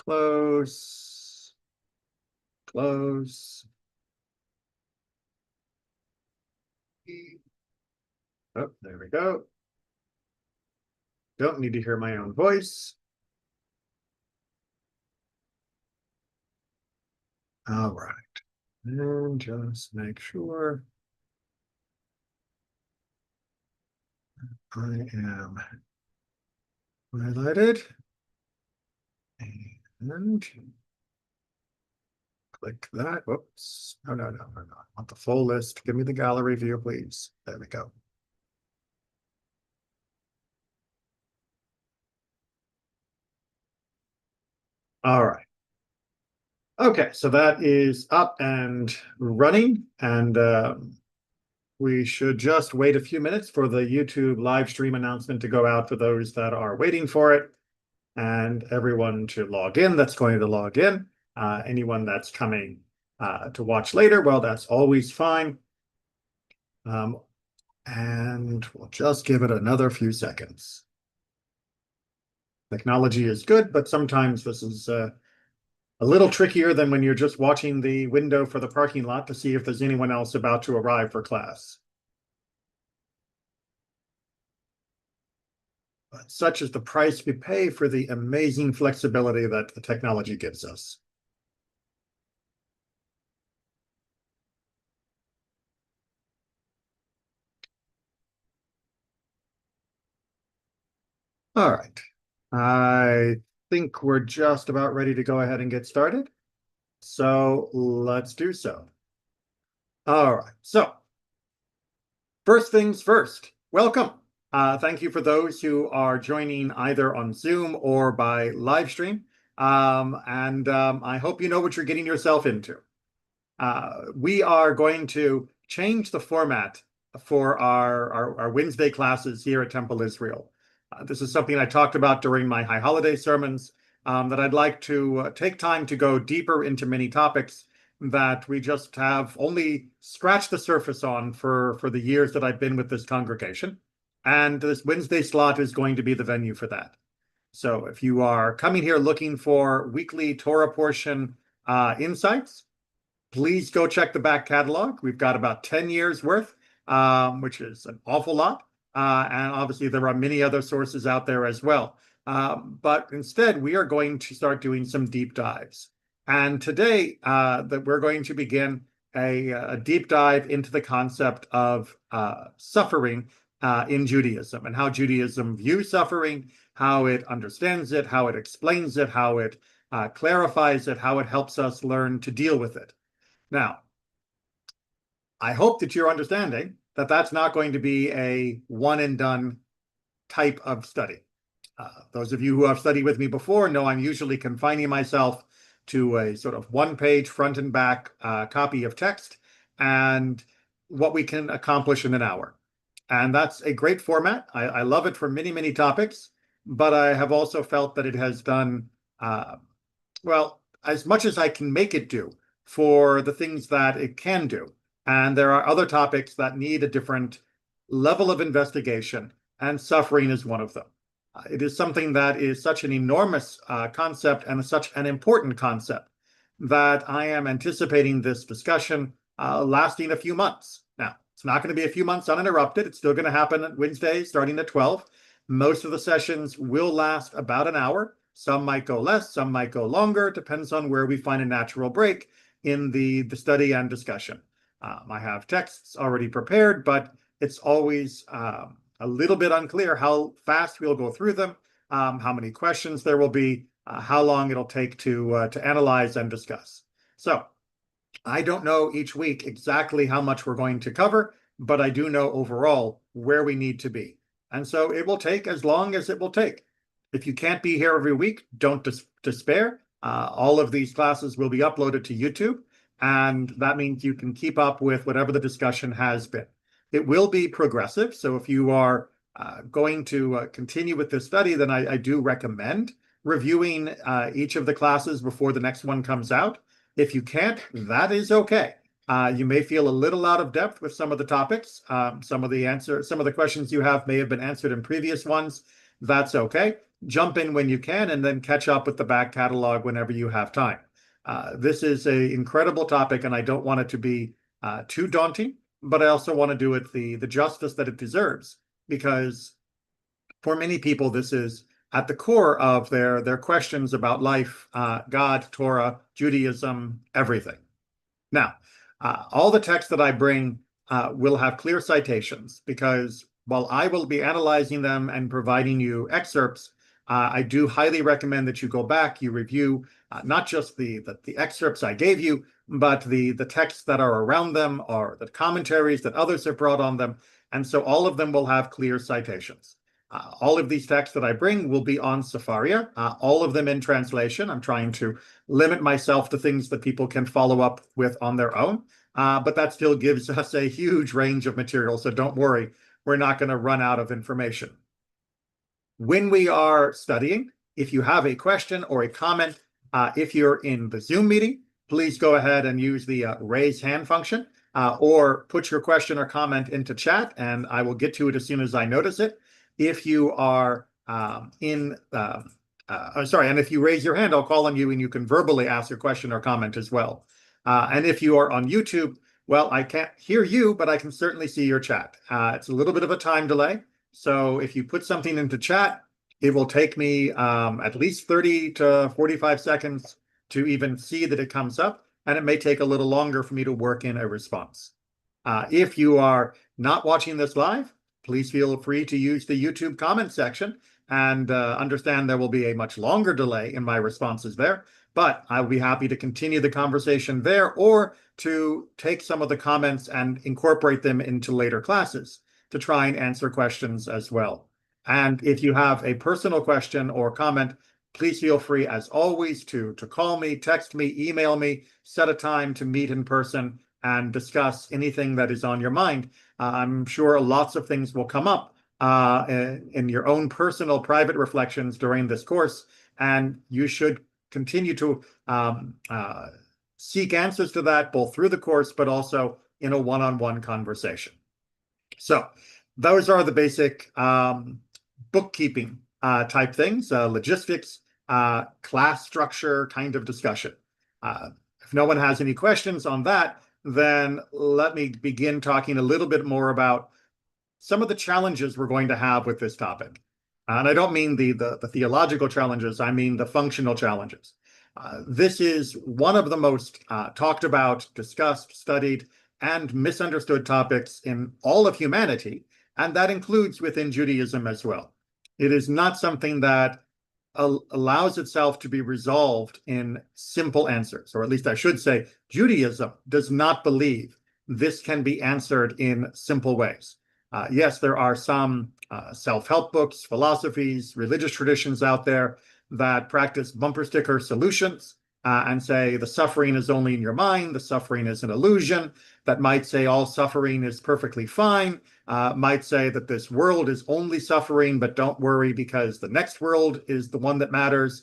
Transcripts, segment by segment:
Close. Close. Oh, there we go. Don't need to hear my own voice. All right. And just make sure I am highlighted. And click that. Whoops. No. I want the full list. Give me the gallery view, please. There we go. All right. Okay, so that is up and running, and we should just wait a few minutes for the YouTube live stream announcement to go out for those that are waiting for it, and everyone to log in that's going to log in. Anyone that's coming to watch later, well, that's always fine. And we'll just give it another few seconds. Technology is good, but sometimes this is a little trickier than when you're just watching the window for the parking lot to see if there's anyone else about to arrive for class. But such is the price we pay for the amazing flexibility that the technology gives us. All right. I think we're just about ready to go ahead and get started. So let's do so. All right. So first things first, welcome. Thank you for those who are joining either on Zoom or by live stream. I hope you know what you're getting yourself into. We are going to change the format for our Wednesday classes here at Temple Israel. This is something I talked about during my high holiday sermons, that I'd like to take time to go deeper into many topics that we just have only scratched the surface on for the years that I've been with this congregation. And this Wednesday slot is going to be the venue for that. So if you are coming here looking for weekly Torah portion insights, please go check the back catalog. We've got about 10 years worth, which is an awful lot. And obviously there are many other sources out there as well. But instead, we are going to start doing some deep dives. And today, that we're going to begin a deep dive into the concept of suffering in Judaism, and how Judaism views suffering, how it understands it, how it explains it, how it clarifies it, how it helps us learn to deal with it. Now, I hope that you're understanding that that's not going to be a one and done type of study. Those of you who have studied with me before know I'm usually confining myself to a sort of one-page front and back copy of text and what we can accomplish in an hour. And that's a great format. I love it for many, many topics, but I have also felt that it has done, well, as much as I can make it do for the things that it can do. And there are other topics that need a different level of investigation, and suffering is one of them. It is something that is such an enormous concept and such an important concept that I am anticipating this discussion lasting a few months. Now, it's not going to be a few months uninterrupted. It's still going to happen on Wednesday starting at 12. Most of the sessions will last about an hour. Some might go less, some might go longer. It depends on where we find a natural break in the study and discussion. I have texts already prepared, but it's always a little bit unclear how fast we'll go through them, how many questions there will be, how long it'll take to analyze and discuss. So I don't know each week exactly how much we're going to cover, but I do know overall where we need to be. And so it will take as long as it will take. If you can't be here every week, don't despair. All of these classes will be uploaded to YouTube, and that means you can keep up with whatever the discussion has been. It will be progressive, so if you are going to continue with this study, then I do recommend reviewing each of the classes before the next one comes out. If you can't, that is okay. You may feel a little out of depth with some of the topics. Some of the questions you have may have been answered in previous ones. That's okay. jump in when you can and then catch up with the back catalog whenever you have time. This is an incredible topic, and I don't want it to be too daunting, but I also want to do it the justice that it deserves, because for many people, this is at the core of their questions about life, God, Torah, Judaism, everything. Now, all the texts that I bring will have clear citations, because while I will be analyzing them and providing you excerpts, I do highly recommend that you go back, you review not just the excerpts I gave you, but the texts that are around them, or the commentaries that others have brought on them. And so all of them will have clear citations. All of these texts that I bring will be on Sefaria, all of them in translation. I'm trying to limit myself to things that people can follow up with on their own, but that still gives us a huge range of material, so don't worry, we're not going to run out of information. When we are studying, if you have a question or a comment, if you're in the Zoom meeting, please go ahead and use the raise hand function, or put your question or comment into chat, and I will get to it as soon as I notice it. If you are and if you raise your hand, I'll call on you and you can verbally ask your question or comment as well. And if you are on YouTube, well, I can't hear you, but I can certainly see your chat. It's a little bit of a time delay. So if you put something into chat, it will take me at least 30 to 45 seconds to even see that it comes up, and it may take a little longer for me to work in a response. If you are not watching this live, please feel free to use the YouTube comment section, and understand there will be a much longer delay in my responses there, but I'll be happy to continue the conversation there, or to take some of the comments and incorporate them into later classes to try and answer questions as well. And if you have a personal question or comment, please feel free, as always, to call me, text me, email me, set a time to meet in person and discuss anything that is on your mind. I'm sure lots of things will come up in your own personal private reflections during this course, and you should continue to seek answers to that, both through the course, but also in a one-on-one conversation. So those are the basic bookkeeping type things, logistics, class structure kind of discussion. If no one has any questions on that, then let me begin talking a little bit more about some of the challenges we're going to have with this topic. And I don't mean the theological challenges, I mean the functional challenges. This is one of the most talked about, discussed, studied, and misunderstood topics in all of humanity, and that includes within Judaism as well. It is not something that allows itself to be resolved in simple answers, or at least I should say, Judaism does not believe this can be answered in simple ways. Yes, there are some self-help books, philosophies, religious traditions out there that practice bumper sticker solutions and say the suffering is only in your mind, the suffering is an illusion, that might say all suffering is perfectly fine, might say that this world is only suffering, but don't worry because the next world is the one that matters,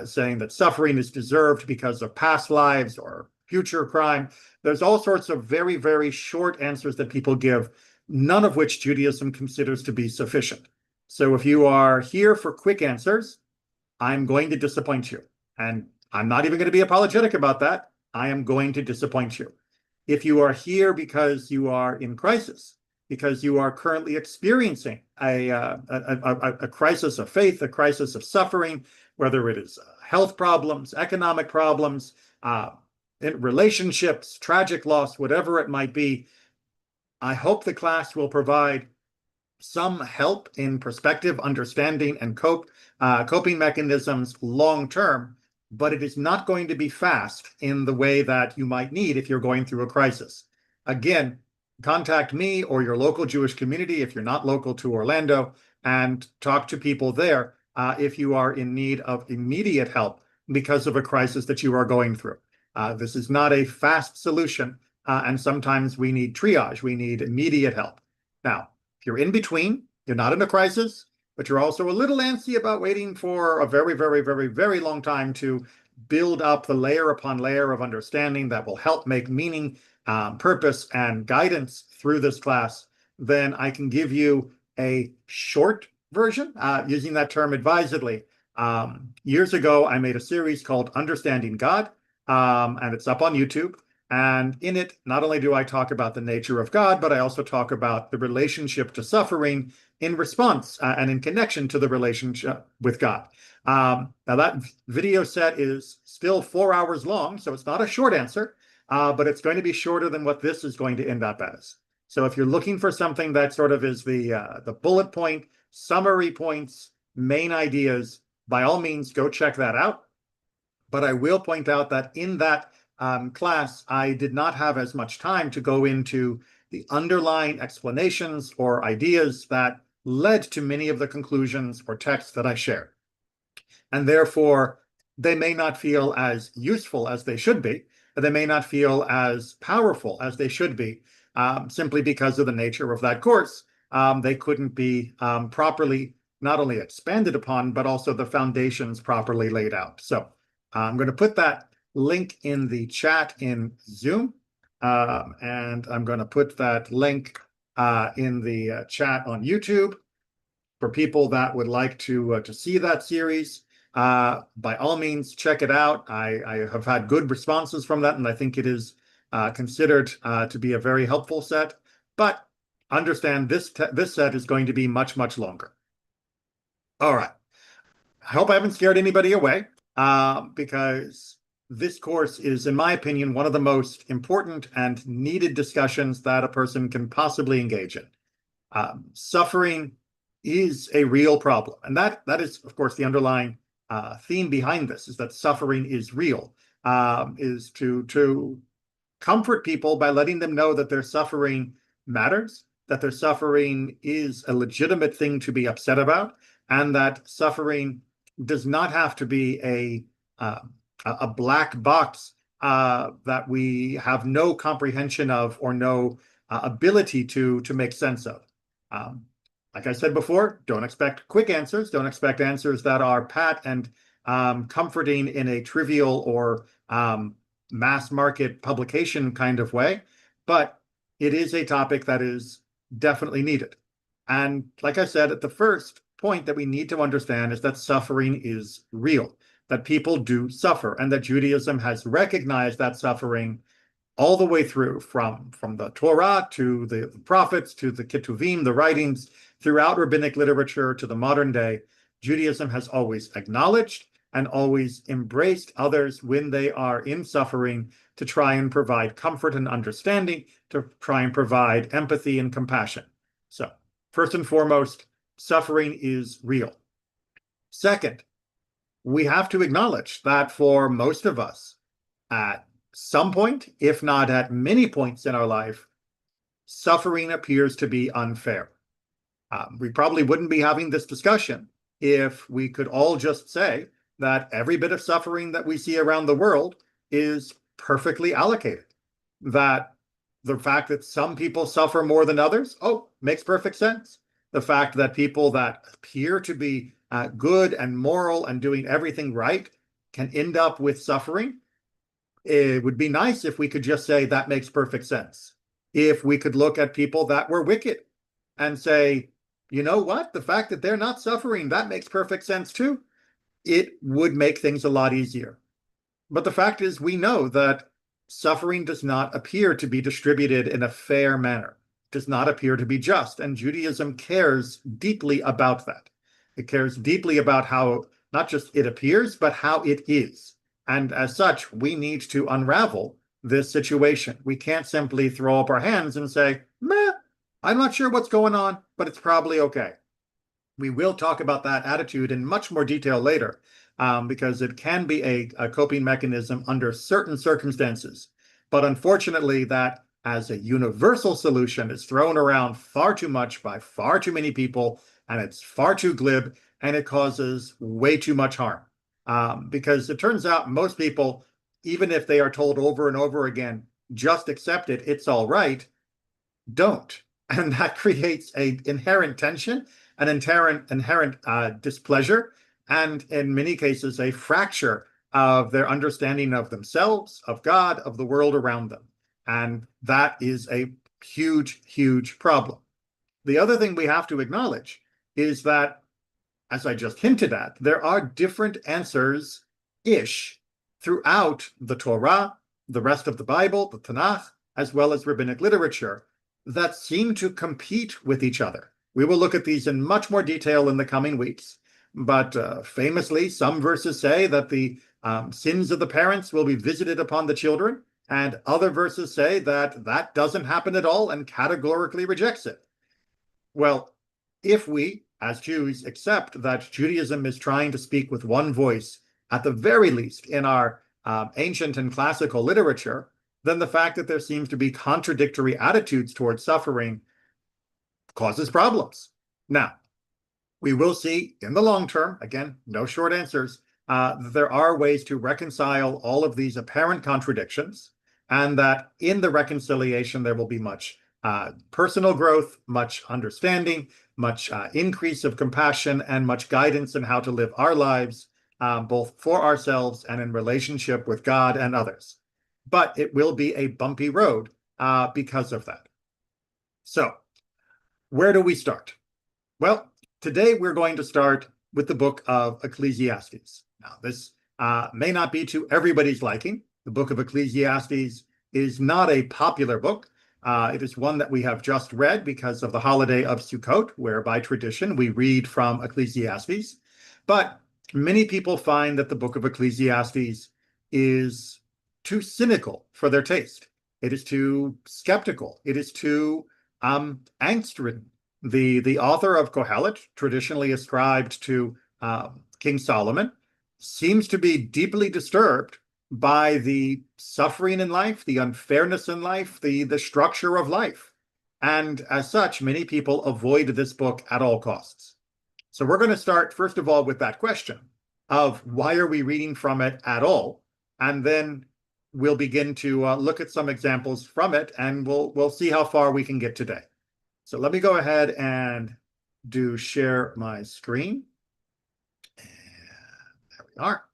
saying that suffering is deserved because of past lives or future crime. There's all sorts of very, very short answers that people give, none of which Judaism considers to be sufficient. So if you are here for quick answers, I'm going to disappoint you. And I'm not even going to be apologetic about that. I am going to disappoint you. If you are here because you are in crisis, because you are currently experiencing a crisis of faith, a crisis of suffering, whether it is health problems, economic problems, relationships, tragic loss, whatever it might be, I hope the class will provide some help in perspective, understanding, and coping mechanisms long term, but it is not going to be fast in the way that you might need if you're going through a crisis. Again, contact me or your local Jewish community if you're not local to Orlando, and talk to people there if you are in need of immediate help because of a crisis that you are going through. This is not a fast solution, and sometimes we need triage, we need immediate help. Now, if you're in between, you're not in a crisis, but you're also a little antsy about waiting for a very, very, very, very long time to build up the layer upon layer of understanding that will help make meaning, purpose, and guidance through this class, then I can give you a short version, using that term advisedly. Years ago, I made a series called Understanding God, and it's up on YouTube. And in it, not only do I talk about the nature of God, but I also talk about the relationship to suffering in response and in connection to the relationship with God. Now, that video set is still 4 hours long, so it's not a short answer, but it's going to be shorter than what this is going to end up as. So if you're looking for something that sort of is the bullet point, summary points, main ideas, by all means, go check that out. But I will point out that in that class, I did not have as much time to go into the underlying explanations or ideas that led to many of the conclusions or texts that I shared. And therefore, they may not feel as useful as they should be. They may not feel as powerful as they should be, simply because of the nature of that course. They couldn't be properly not only expanded upon, but also the foundations properly laid out. So I'm going to put that link in the chat in Zoom, and I'm going to put that link in the chat on YouTube for people that would like to see that series. By all means, check it out. I have had good responses from that, and I think it is considered to be a very helpful set. But understand this set is going to be much, much longer. All right. I hope I haven't scared anybody away, because this course is, in my opinion, one of the most important and needed discussions that a person can possibly engage in. Suffering is a real problem. And that is, of course, the underlying theme behind this, is that suffering is real, is to comfort people by letting them know that their suffering matters, that their suffering is a legitimate thing to be upset about, and that suffering does not have to be a black box that we have no comprehension of or no ability to make sense of. Like I said before, don't expect quick answers. Don't expect answers that are pat and comforting in a trivial or mass market publication kind of way. But it is a topic that is definitely needed. And like I said, at the first point that we need to understand is that suffering is real, that people do suffer, and that Judaism has recognized that suffering all the way through, from the Torah to the prophets to the Ketuvim, the writings, throughout rabbinic literature to the modern day. Judaism has always acknowledged and always embraced others when they are in suffering, to try and provide comfort and understanding, to try and provide empathy and compassion. So first and foremost, suffering is real. Second, we have to acknowledge that for most of us, at some point, if not at many points in our life, suffering appears to be unfair. We probably wouldn't be having this discussion if we could all just say that every bit of suffering that we see around the world is perfectly allocated. That the fact that some people suffer more than others, makes perfect sense. The fact that people that appear to be good and moral and doing everything right can end up with suffering. It would be nice if we could just say that makes perfect sense. If we could look at people that were wicked and say, you know what, the fact that they're not suffering, that makes perfect sense too. It would make things a lot easier. But the fact is, we know that suffering does not appear to be distributed in a fair manner, does not appear to be just, and Judaism cares deeply about that. It cares deeply about how not just it appears, but how it is. And as such, we need to unravel this situation. We can't simply throw up our hands and say, meh, I'm not sure what's going on, but it's probably okay. We will talk about that attitude in much more detail later, because it can be a coping mechanism under certain circumstances. But unfortunately, that as a universal solution is thrown around far too much by far too many people, and it's far too glib, and it causes way too much harm. Because it turns out most people, even if they are told over and over again, just accept it, it's all right, don't. And that creates an inherent tension, an inherent displeasure, and in many cases, a fracture of their understanding of themselves, of God, of the world around them. And that is a huge, huge problem. The other thing we have to acknowledge is that as I just hinted at, there are different answers-ish throughout the Torah, the rest of the Bible, the Tanakh, as well as rabbinic literature that seem to compete with each other. We will look at these in much more detail in the coming weeks, but famously, some verses say that the sins of the parents will be visited upon the children, and other verses say that that doesn't happen at all and categorically rejects it. Well, if we, as Jews, accept that Judaism is trying to speak with one voice, at the very least in our ancient and classical literature, then the fact that there seems to be contradictory attitudes towards suffering causes problems. Now, we will see in the long term, again, no short answers, there are ways to reconcile all of these apparent contradictions, and that in the reconciliation there will be much personal growth, much understanding, much increase of compassion, and much guidance in how to live our lives, both for ourselves and in relationship with God and others. But it will be a bumpy road because of that. So, where do we start? Well, today we're going to start with the book of Ecclesiastes. Now, this may not be to everybody's liking. The book of Ecclesiastes is not a popular book. It is one that we have just read because of the holiday of Sukkot, where by tradition we read from Ecclesiastes. But many people find that the book of Ecclesiastes is too cynical for their taste. It is too skeptical. It is too angst-ridden. The author of Kohelet, traditionally ascribed to King Solomon, seems to be deeply disturbed by the suffering in life, the unfairness in life, the structure of life. And as such, many people avoid this book at all costs. So we're going to start, first of all, with that question of why are we reading from it at all? And then we'll begin to look at some examples from it, and we'll see how far we can get today. So let me go ahead and do share my screen. And there we are.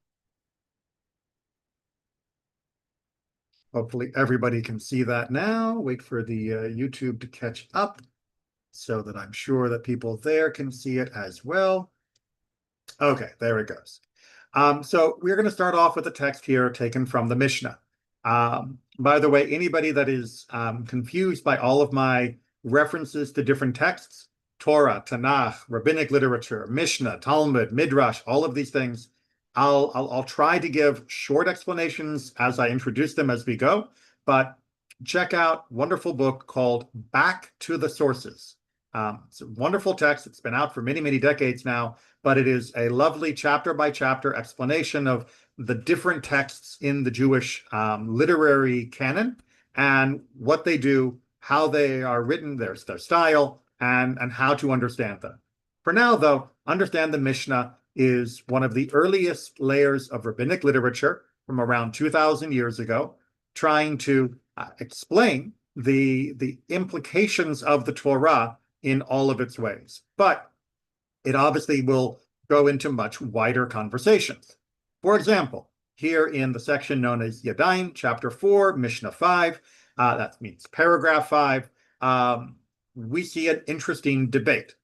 Hopefully everybody can see that now. Wait for the YouTube to catch up so that I'm sure that people there can see it as well. Okay, there it goes. So we're going to start off with a text here taken from the Mishnah. By the way, anybody that is confused by all of my references to different texts, Torah, Tanakh, rabbinic literature, Mishnah, Talmud, Midrash, all of these things, I'll try to give short explanations as I introduce them as we go, but check out a wonderful book called Back to the Sources. It's a wonderful text. It's been out for many, many decades now, but it is a lovely chapter-by-chapter explanation of the different texts in the Jewish literary canon and what they do, how they are written, their style, and how to understand them. For now, though, understand the Mishnah is one of the earliest layers of rabbinic literature from around 2,000 years ago, trying to explain the implications of the Torah in all of its ways. But it obviously will go into much wider conversations. For example, here in the section known as Yadayim, chapter 4, Mishnah 5, that means paragraph 5, we see an interesting debate.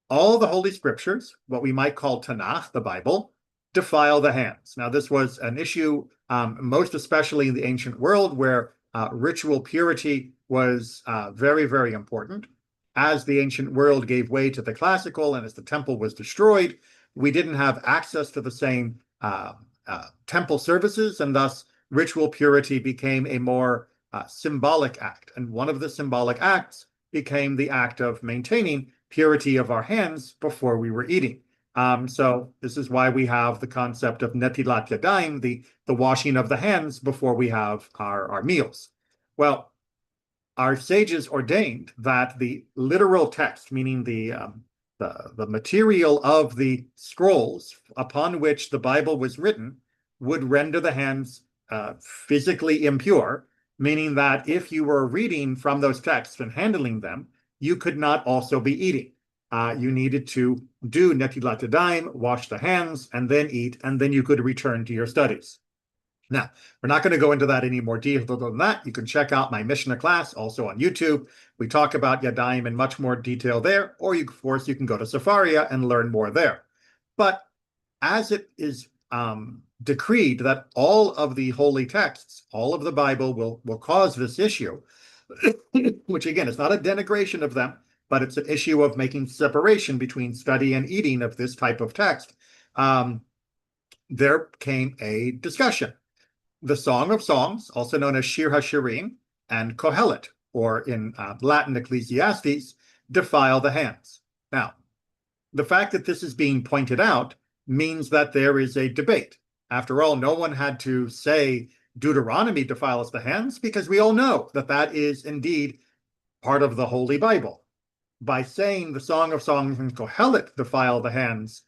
All the Holy Scriptures, what we might call Tanakh, the Bible, defile the hands. Now, this was an issue, most especially in the ancient world, where ritual purity was very, very important. As the ancient world gave way to the classical and as the temple was destroyed, we didn't have access to the same temple services, and thus ritual purity became a more symbolic act. And one of the symbolic acts became the act of maintaining purity of our hands before we were eating. So this is why we have the concept of netilat yadayim, the washing of the hands before we have our meals. Well, our sages ordained that the literal text, meaning the material of the scrolls upon which the Bible was written, would render the hands physically impure, meaning that if you were reading from those texts and handling them, you could not also be eating. You needed to do netilat yadayim, wash the hands, and then eat, and then you could return to your studies. Now, we're not going to go into that any more detail than that. You can check out my Mishnah class also on YouTube. We talk about Yadayim in much more detail there, or of course, you can go to Sefaria and learn more there. But as it is decreed that all of the holy texts, all of the Bible will cause this issue, which again is not a denigration of them, but it's an issue of making separation between study and eating of this type of text. There came a discussion. The Song of Songs, also known as Shir HaShirim, and Kohelet, or in Latin Ecclesiastes, defile the hands. Now, the fact that this is being pointed out means that there is a debate. After all, no one had to say Deuteronomy defiles the hands, because we all know that that is indeed part of the Holy Bible. By saying the Song of Songs and Kohelet defile the hands,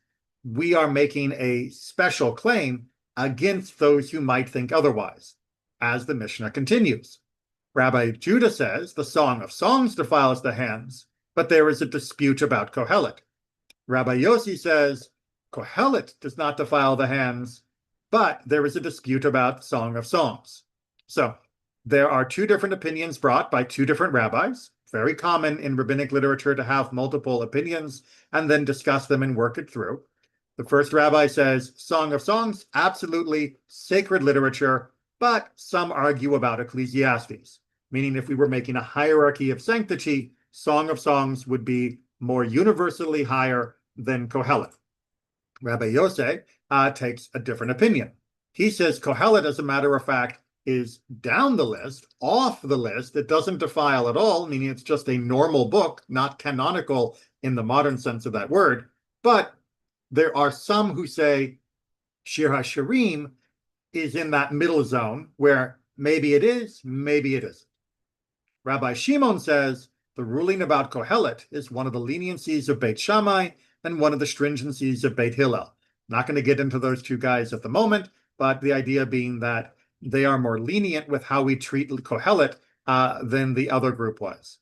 we are making a special claim against those who might think otherwise, as the Mishnah continues. Rabbi Judah says the Song of Songs defiles the hands, but there is a dispute about Kohelet. Rabbi Yossi says Kohelet does not defile the hands, but there is a dispute about Song of Songs. So there are two different opinions brought by two different rabbis. Very common in rabbinic literature to have multiple opinions and then discuss them and work it through. The first rabbi says Song of Songs, absolutely sacred literature, but some argue about Ecclesiastes, meaning if we were making a hierarchy of sanctity, Song of Songs would be more universally higher than Kohelet. Rabbi Yosef takes a different opinion. He says Kohelet, as a matter of fact, is down the list, off the list. It doesn't defile at all, meaning it's just a normal book, not canonical in the modern sense of that word. But there are some who say Shir HaShirim is in that middle zone where maybe it is, maybe it isn't. Rabbi Shimon says the ruling about Kohelet is one of the leniencies of Beit Shammai and one of the stringencies of Beit Hillel. Not going to get into those two guys at the moment, but the idea being that they are more lenient with how we treat Kohelet than the other group was.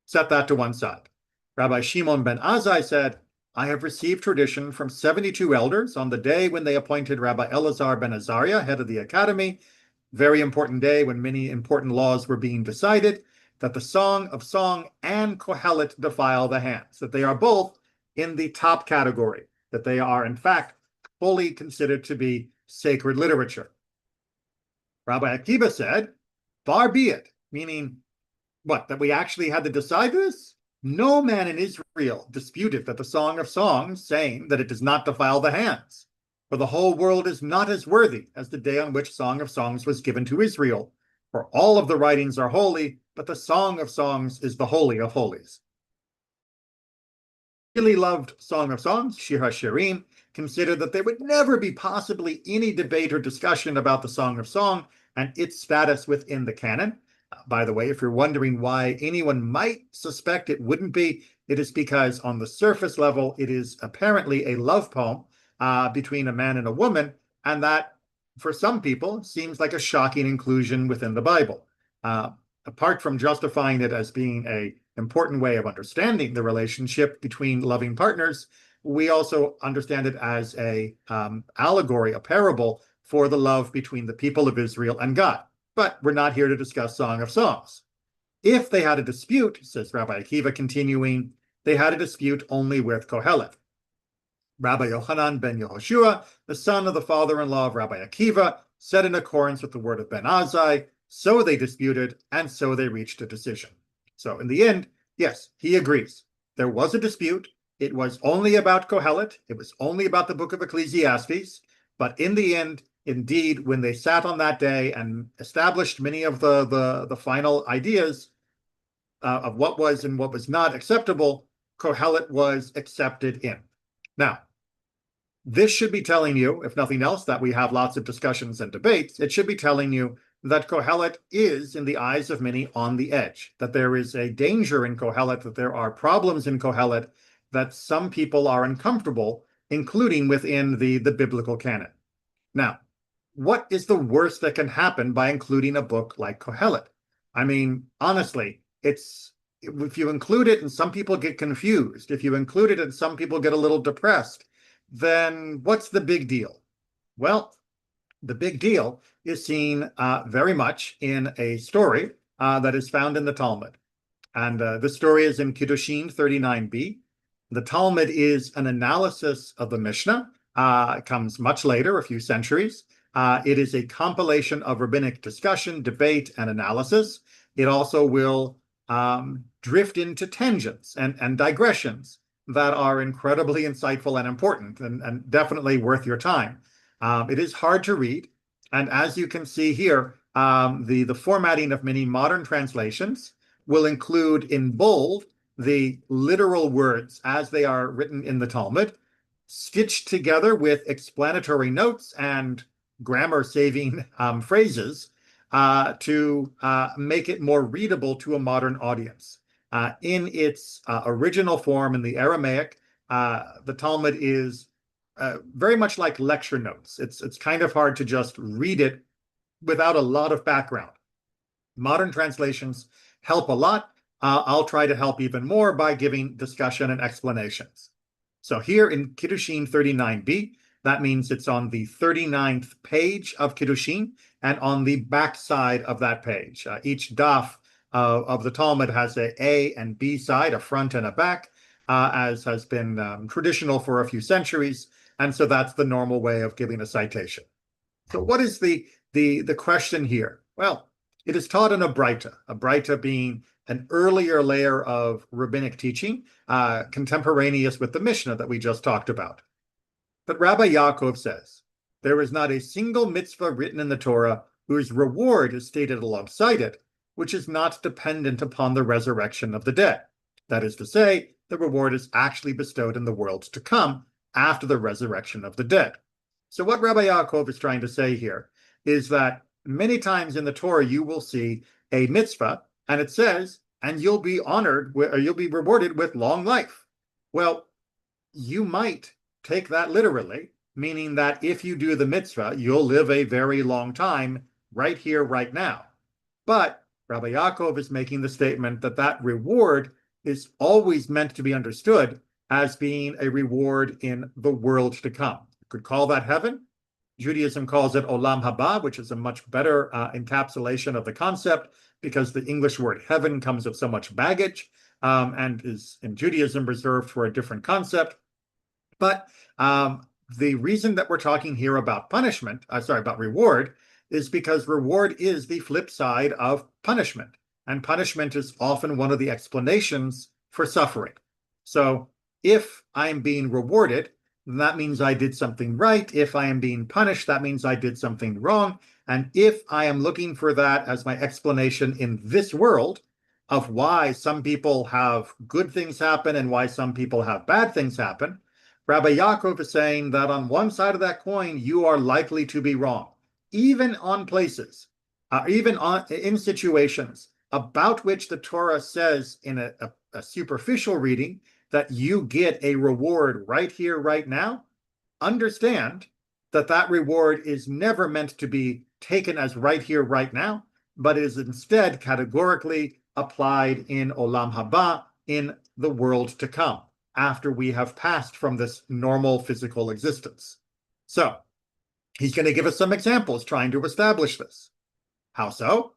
Set that to one side. Rabbi Shimon ben Azai said, I have received tradition from 72 elders on the day when they appointed Rabbi Elazar ben Azariah, head of the academy, very important day when many important laws were being decided, that the Song of Song and Kohelet defile the hands, that they are both in the top category, that they are in fact fully considered to be sacred literature. Rabbi Akiva said, far be it, meaning what, that we actually had to decide this? No man in Israel disputed that the Song of Songs, saying that it does not defile the hands. For the whole world is not as worthy as the day on which Song of Songs was given to Israel. For all of the writings are holy, but the Song of Songs is the holy of holies. Really loved Song of Songs, Shir HaShirim, considered that there would never be possibly any debate or discussion about the Song of Song and its status within the canon. By the way, if you're wondering why anyone might suspect it wouldn't be, it is because on the surface level, it is apparently a love poem between a man and a woman, and that, for some people, seems like a shocking inclusion within the Bible. Apart from justifying it as being an important way of understanding the relationship between loving partners, we also understand it as a allegory, a parable for the love between the people of Israel and God. But we're not here to discuss Song of Songs. If they had a dispute, says Rabbi Akiva continuing, they had a dispute only with Kohelet. Rabbi Yochanan ben Yehoshua, the son of the father-in-law of Rabbi Akiva, said in accordance with the word of Ben Azai, so they disputed, and so they reached a decision. So in the end, yes, he agrees. There was a dispute. It was only about Kohelet. It was only about the book of Ecclesiastes. But in the end, indeed, when they sat on that day and established many of the final ideas of what was and what was not acceptable, Kohelet was accepted in. Now, this should be telling you, if nothing else, that we have lots of discussions and debates. It should be telling you that Kohelet is, in the eyes of many, on the edge, that there is a danger in Kohelet, that there are problems in Kohelet, that some people are uncomfortable, including within the biblical canon. Now, what is the worst that can happen by including a book like Kohelet? I mean, honestly, if you include it and some people get confused, if you include it and some people get a little depressed, then what's the big deal? Well, The big deal is seen very much in a story that is found in the Talmud. And this story is in Kiddushin 39b. The Talmud is an analysis of the Mishnah. It comes much later, a few centuries. It is a compilation of rabbinic discussion, debate, and analysis. It also will drift into tangents and digressions that are incredibly insightful and important and definitely worth your time. It is hard to read. And as you can see here, the formatting of many modern translations will include in bold the literal words as they are written in the Talmud, stitched together with explanatory notes and grammar-saving phrases to make it more readable to a modern audience. In its original form in the Aramaic, the Talmud is very much like lecture notes. It's kind of hard to just read it without a lot of background. Modern translations help a lot. I'll try to help even more by giving discussion and explanations. So here in Kiddushin 39b, that means it's on the 39th page of Kiddushin and on the back side of that page. Each daf of the Talmud has a A and B side, a front and a back, as has been traditional for a few centuries. And so that's the normal way of giving a citation. So what is the question here? Well, it is taught in a Braita being an earlier layer of rabbinic teaching, contemporaneous with the Mishnah that we just talked about. But Rabbi Yaakov says, there is not a single mitzvah written in the Torah whose reward is stated alongside it, which is not dependent upon the resurrection of the dead. That is to say, the reward is actually bestowed in the world to come after the resurrection of the dead. So what Rabbi Yaakov is trying to say here is that many times in the Torah, you will see a mitzvah, and it says, and you'll be honored, or you'll be rewarded with long life. Well, you might take that literally, meaning that if you do the mitzvah, you'll live a very long time right here, right now. But Rabbi Yaakov is making the statement that that reward is always meant to be understood as being a reward in the world to come. You could call that heaven. Judaism calls it olam haba, which is a much better encapsulation of the concept because the English word heaven comes with so much baggage and is in Judaism reserved for a different concept. But the reason that we're talking here about about reward, is because reward is the flip side of punishment. And punishment is often one of the explanations for suffering. So if I'm being rewarded, that means I did something right. If I am being punished, that means I did something wrong. And if I am looking for that as my explanation in this world of why some people have good things happen and why some people have bad things happen, Rabbi Yaakov is saying that on one side of that coin, you are likely to be wrong, even on places, in situations about which the Torah says in a superficial reading that you get a reward right here, right now. Understand that that reward is never meant to be taken as right here, right now, but is instead categorically applied in olam haba, in the world to come, after we have passed from this normal physical existence. So he's going to give us some examples trying to establish this. How so?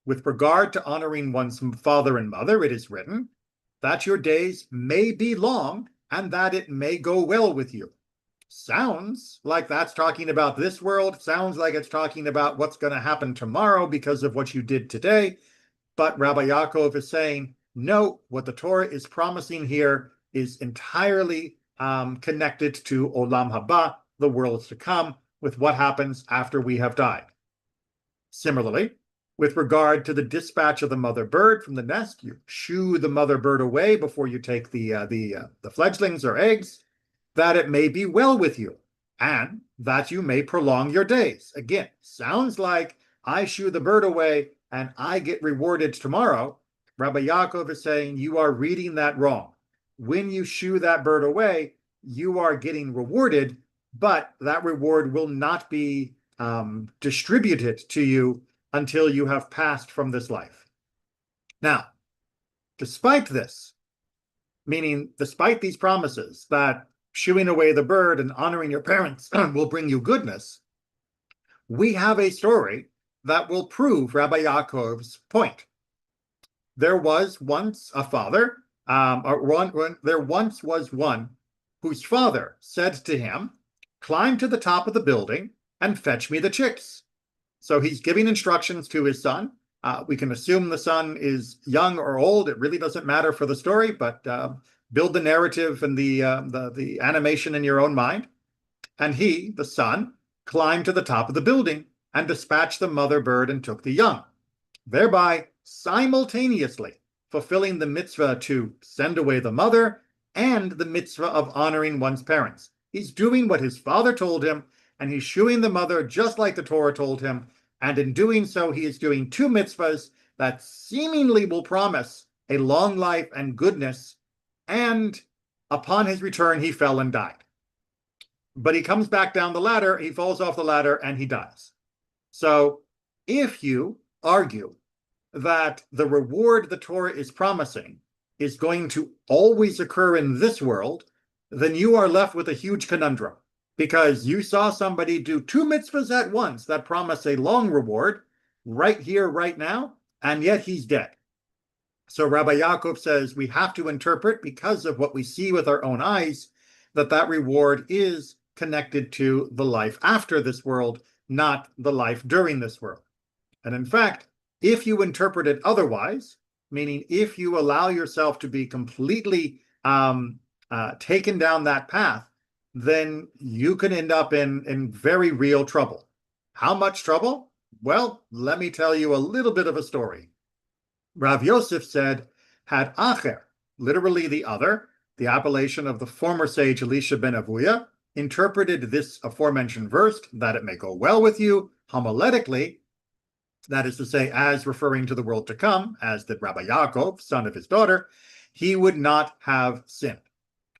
With regard to honoring one's father and mother, it is written that your days may be long and that it may go well with you. Sounds like that's talking about this world. Sounds like it's talking about what's going to happen tomorrow because of what you did today. But Rabbi Yaakov is saying, no, what the Torah is promising here is entirely connected to olam haba, the world to come, with what happens after we have died. Similarly, with regard to the dispatch of the mother bird from the nest, you shoo the mother bird away before you take the fledglings or eggs, that it may be well with you, and that you may prolong your days. Again, sounds like I shoo the bird away and I get rewarded tomorrow. Rabbi Yaakov is saying you are reading that wrong. When you shoo that bird away, you are getting rewarded, but that reward will not be distributed to you until you have passed from this life. Now, despite this, meaning despite these promises that shooing away the bird and honoring your parents will bring you goodness, we have a story that will prove Rabbi Yaakov's point. There was once a father, there once was one whose father said to him, climb to the top of the building and fetch me the chicks. So he's giving instructions to his son. We can assume the son is young or old. It really doesn't matter for the story, but build the narrative and the animation in your own mind. And he, the son, climbed to the top of the building and dispatched the mother bird and took the young, thereby simultaneously fulfilling the mitzvah to send away the mother and the mitzvah of honoring one's parents. He's doing what his father told him, and he's shooing the mother just like the Torah told him. And in doing so, he is doing two mitzvahs that seemingly will promise a long life and goodness. And upon his return, he fell and died. But he comes back down the ladder, he falls off the ladder, and he dies. So if you argue that the reward the Torah is promising is going to always occur in this world, then you are left with a huge conundrum, because you saw somebody do two mitzvahs at once that promise a long reward right here, right now, and yet he's dead. So Rabbi Yaakov says we have to interpret, because of what we see with our own eyes, that reward is connected to the life after this world, not the life during this world. And in fact, if you interpret it otherwise, meaning if you allow yourself to be completely taken down that path, then you can end up in very real trouble. How much trouble? Well, let me tell you a little bit of a story. Rav Yosef said, had Acher, literally the other, the appellation of the former sage Elisha ben Avuya, interpreted this aforementioned verse, that it may go well with you, homiletically, that is to say, as referring to the world to come, as did Rabbi Yaakov, son of his daughter, he would not have sinned.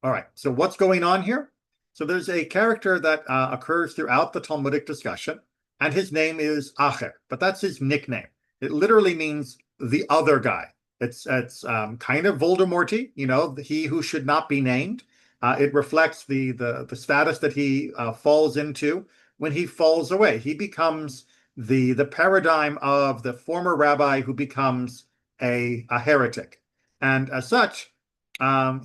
All right, so what's going on here? So there's a character that occurs throughout the Talmudic discussion, and his name is Acher, but that's his nickname. It literally means the other guy. It's kind of Voldemort-y, you know, he who should not be named. It reflects the status that he falls into when he falls away. He becomes the paradigm of the former rabbi who becomes a heretic. And as such,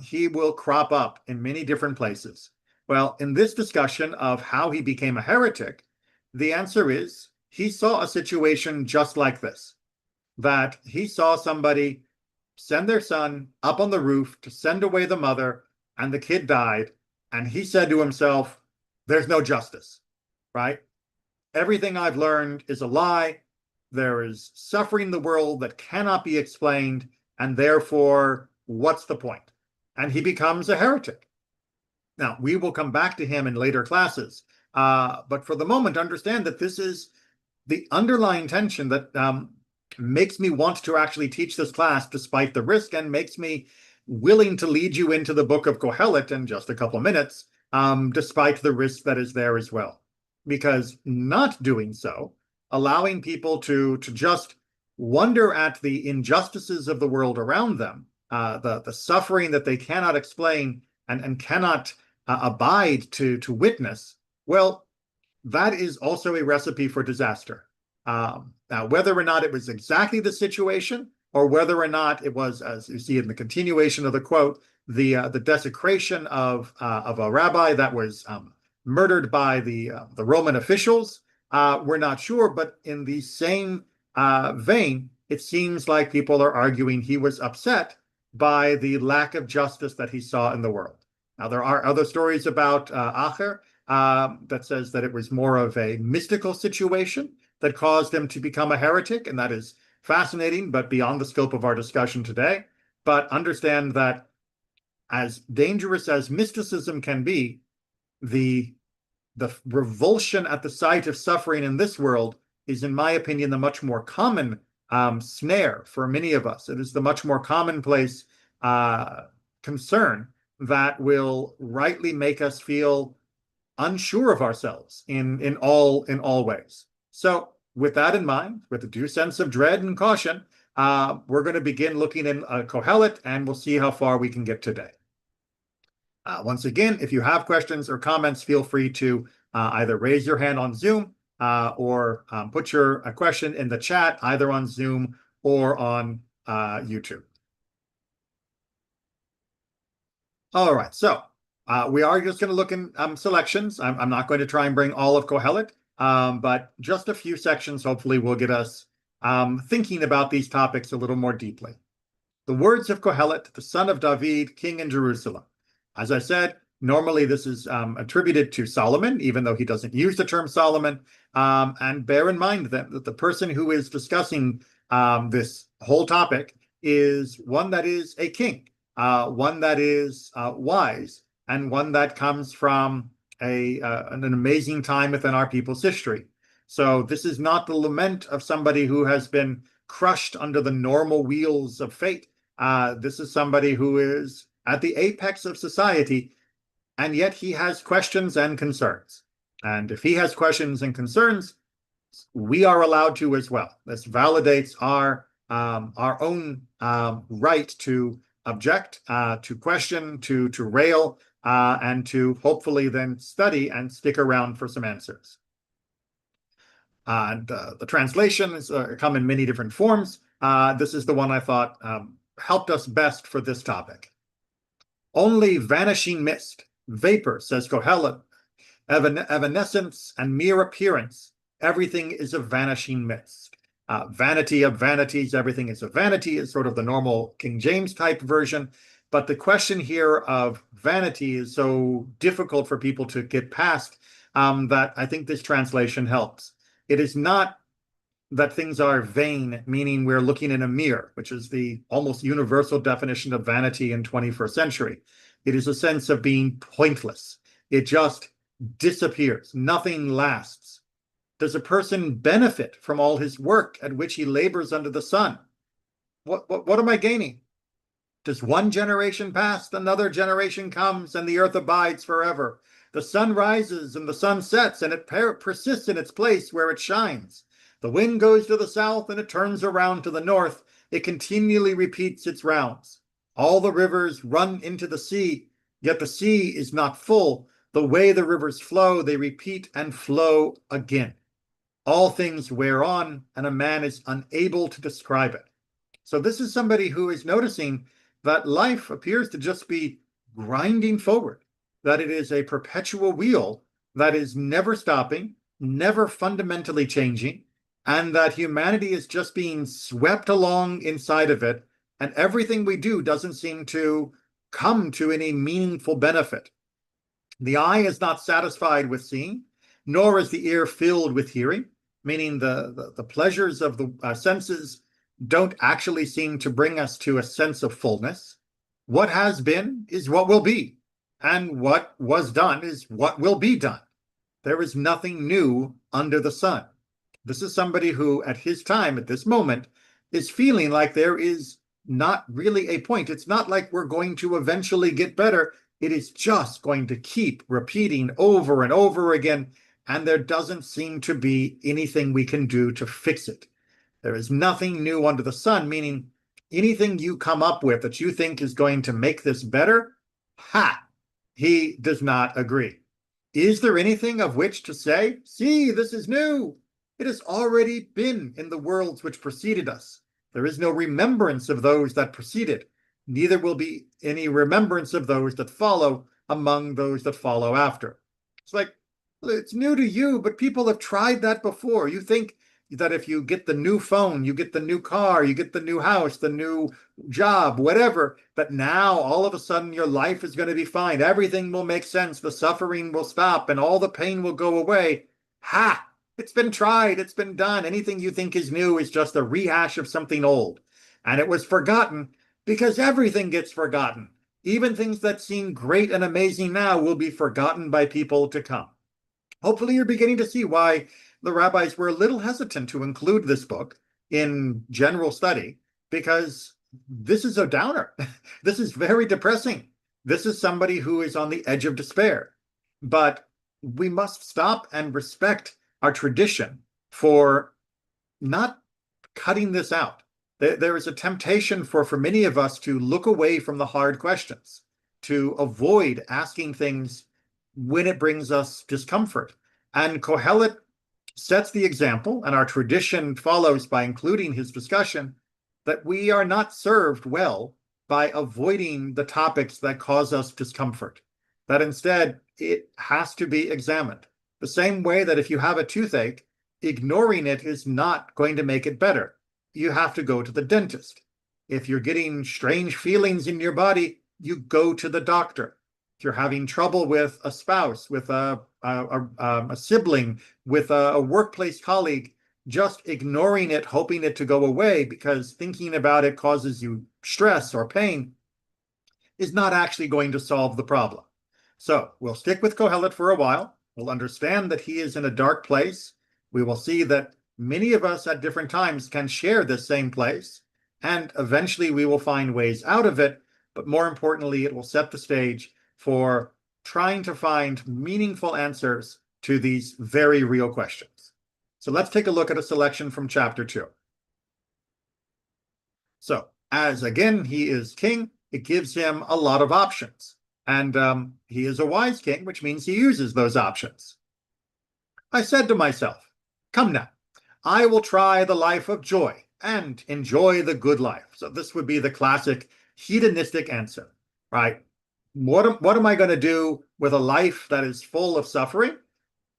he will crop up in many different places. Well, in this discussion of how he became a heretic, the answer is he saw a situation just like this, that he saw somebody send their son up on the roof to send away the mother, and the kid died, and he said to himself, there's no justice, right? Everything I've learned is a lie. There is suffering in the world that cannot be explained, and therefore, what's the point? And he becomes a heretic. Now, we will come back to him in later classes, but for the moment, understand that this is the underlying tension that makes me want to actually teach this class despite the risk, and makes me willing to lead you into the book of Kohelet in just a couple minutes, despite the risk that is there as well. Because not doing so, allowing people to just wonder at the injustices of the world around them, the suffering that they cannot explain and cannot abide to witness, well, that is also a recipe for disaster. Now, whether or not it was exactly the situation, or whether or not it was, as you see in the continuation of the quote, the desecration of a rabbi that was murdered by the Roman officials, we're not sure. But in the same vein, it seems like people are arguing he was upset by the lack of justice that he saw in the world. Now, there are other stories about Acher that says that it was more of a mystical situation that caused him to become a heretic, and that is fascinating, but beyond the scope of our discussion today. But understand that as dangerous as mysticism can be, the revulsion at the sight of suffering in this world is, in my opinion, the much more common snare for many of us. It is the much more commonplace concern that will rightly make us feel unsure of ourselves in all ways. So with that in mind, with a due sense of dread and caution, we're going to begin looking in Kohelet, and we'll see how far we can get today. Once again, if you have questions or comments, feel free to either raise your hand on Zoom or put your question in the chat, either on Zoom or on YouTube. All right, so we are just going to look in selections. I'm not going to try and bring all of Kohelet, but just a few sections hopefully will get us thinking about these topics a little more deeply. The words of Kohelet, the son of David, king in Jerusalem. As I said, normally this is attributed to Solomon, even though he doesn't use the term Solomon. And bear in mind that the person who is discussing this whole topic is one that is a king, one that is wise, and one that comes from an amazing time within our people's history. So this is not the lament of somebody who has been crushed under the normal wheels of fate. This is somebody who is at the apex of society, and yet he has questions and concerns. And if he has questions and concerns, we are allowed to as well. This validates our own right to object, to question, to rail, and to hopefully then study and stick around for some answers. And the translations come in many different forms. This is the one I thought helped us best for this topic. Only vanishing mist, vapor, says Kohelet, evanescence and mere appearance, everything is a vanishing mist. Vanity of vanities, everything is a vanity is sort of the normal King James type version. But the question here of vanity is so difficult for people to get past that I think this translation helps. It is not that things are vain, meaning we're looking in a mirror, which is the almost universal definition of vanity in 21st century. It is a sense of being pointless. It just disappears. Nothing lasts. Does a person benefit from all his work at which he labors under the sun? What am I gaining? Does one generation pass, another generation comes, and the earth abides forever? The sun rises and the sun sets, and it persists in its place where it shines. The wind goes to the south and it turns around to the north. It continually repeats its rounds. All the rivers run into the sea, yet the sea is not full. The way the rivers flow, they repeat and flow again. All things wear on, and a man is unable to describe it. So this is somebody who is noticing that life appears to just be grinding forward, that it is a perpetual wheel that is never stopping, never fundamentally changing, and that humanity is just being swept along inside of it, and everything we do doesn't seem to come to any meaningful benefit. The eye is not satisfied with seeing, nor is the ear filled with hearing, meaning the pleasures of the senses don't actually seem to bring us to a sense of fullness. What has been is what will be, and what was done is what will be done. There is nothing new under the sun. This is somebody who, at his time, at this moment, is feeling like there is not really a point. It's not like we're going to eventually get better. It is just going to keep repeating over and over again, and there doesn't seem to be anything we can do to fix it. There is nothing new under the sun, meaning anything you come up with that you think is going to make this better, he does not agree. Is there anything of which to say, see, this is new? It has already been in the worlds which preceded us. There is no remembrance of those that preceded. Neither will be any remembrance of those that follow among those that follow after. It's like, it's new to you, but people have tried that before. You think that if you get the new phone, you get the new car, you get the new house, the new job, whatever, that now all of a sudden your life is going to be fine. Everything will make sense. The suffering will stop and all the pain will go away. It's been tried. It's been done. Anything you think is new is just a rehash of something old. And it was forgotten because everything gets forgotten. Even things that seem great and amazing now will be forgotten by people to come. Hopefully you're beginning to see why the rabbis were a little hesitant to include this book in general study, because this is a downer. This is very depressing. This is somebody who is on the edge of despair. But we must stop and respect our tradition for not cutting this out. There is a temptation for many of us to look away from the hard questions, to avoid asking things when it brings us discomfort. And Kohelet sets the example, and our tradition follows by including his discussion, that we are not served well by avoiding the topics that cause us discomfort, that instead it has to be examined. The same way that if you have a toothache, ignoring it is not going to make it better. You have to go to the dentist. If you're getting strange feelings in your body, you go to the doctor. If you're having trouble with a spouse, with a sibling, with a workplace colleague, just ignoring it, hoping it to go away because thinking about it causes you stress or pain, is not actually going to solve the problem. So we'll stick with Kohelet for a while. We'll understand that he is in a dark place. We will see that many of us at different times can share this same place, and eventually we will find ways out of it. But more importantly, it will set the stage for trying to find meaningful answers to these very real questions. So let's take a look at a selection from chapter 2. So as again, he is king, it gives him a lot of options. And he is a wise king, which means he uses those options. I said to myself, come now, I will try the life of joy and enjoy the good life. So this would be the classic hedonistic answer, right? What am I going to do with a life that is full of suffering?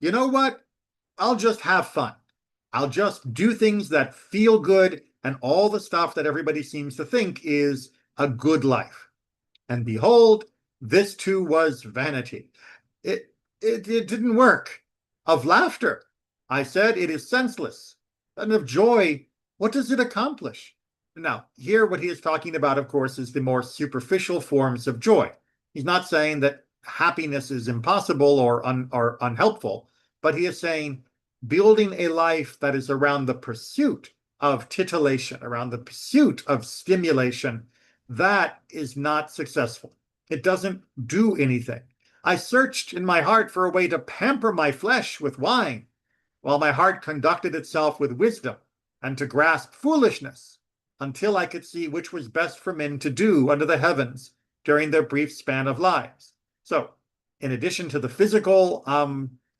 You know what? I'll just have fun. I'll just do things that feel good and all the stuff that everybody seems to think is a good life. And behold, this too was vanity. It didn't work. Of laughter, I said, it is senseless. And of joy, what does it accomplish? Now, here what he is talking about, of course, is the more superficial forms of joy. He's not saying that happiness is impossible or unhelpful, but he is saying building a life that is around the pursuit of titillation, around the pursuit of stimulation, that is not successful. It doesn't do anything. I searched in my heart for a way to pamper my flesh with wine, while my heart conducted itself with wisdom and to grasp foolishness, until I could see which was best for men to do under the heavens during their brief span of lives. So, in addition to the physical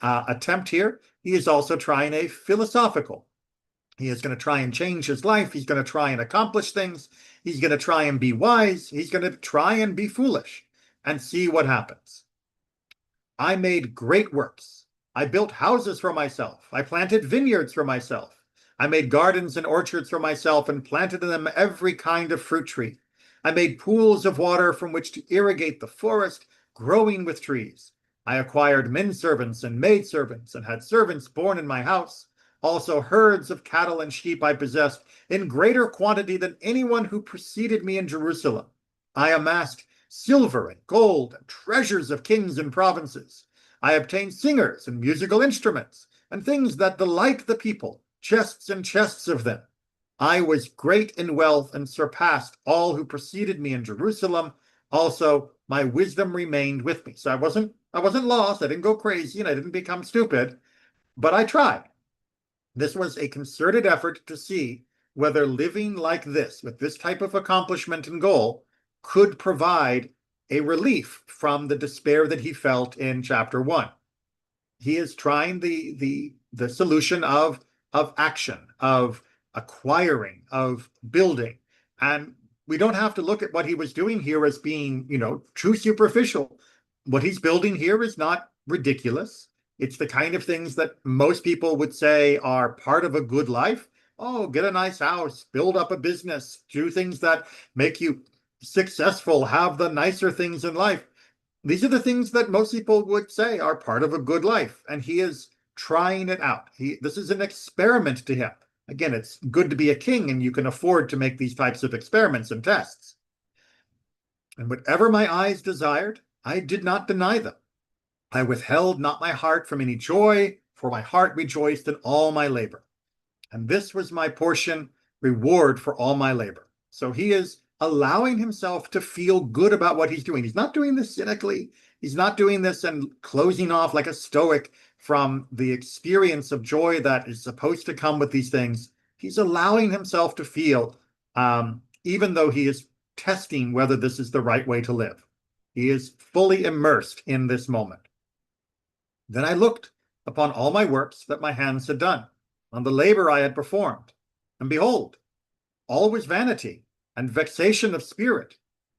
attempt here, he is also trying a philosophical. He is going to try and change his life. He's going to try and accomplish things. He's going to try and be wise. He's going to try and be foolish and see what happens. I made great works. I built houses for myself. I planted vineyards for myself. I made gardens and orchards for myself and planted in them every kind of fruit tree. I made pools of water from which to irrigate the forest, growing with trees. I acquired men servants and maid servants and had servants born in my house. Also herds of cattle and sheep I possessed in greater quantity than anyone who preceded me in Jerusalem. I amassed silver and gold and treasures of kings and provinces. I obtained singers and musical instruments and things that delight the people, chests and chests of them. I was great in wealth and surpassed all who preceded me in Jerusalem. Also, my wisdom remained with me. So I wasn't lost. I didn't go crazy and I didn't become stupid, but I tried. This was a concerted effort to see whether living like this, with this type of accomplishment and goal, could provide a relief from the despair that he felt in chapter 1. He is trying the solution of action, of acquiring, of building. And we don't have to look at what he was doing here as being, too superficial. What he's building here is not ridiculous. It's the kind of things that most people would say are part of a good life. Oh, get a nice house, build up a business, do things that make you successful, have the nicer things in life. These are the things that most people would say are part of a good life. And he is trying it out. This is an experiment to him. Again, it's good to be a king and you can afford to make these types of experiments and tests. And whatever my eyes desired, I did not deny them. I withheld not my heart from any joy, for my heart rejoiced in all my labor. And this was my portion, reward for all my labor. So he is allowing himself to feel good about what he's doing. He's not doing this cynically. He's not doing this and closing off like a stoic from the experience of joy that is supposed to come with these things. He's allowing himself to feel, even though he is testing whether this is the right way to live. He is fully immersed in this moment. Then I looked upon all my works that my hands had done, on the labor I had performed. And behold, all was vanity and vexation of spirit,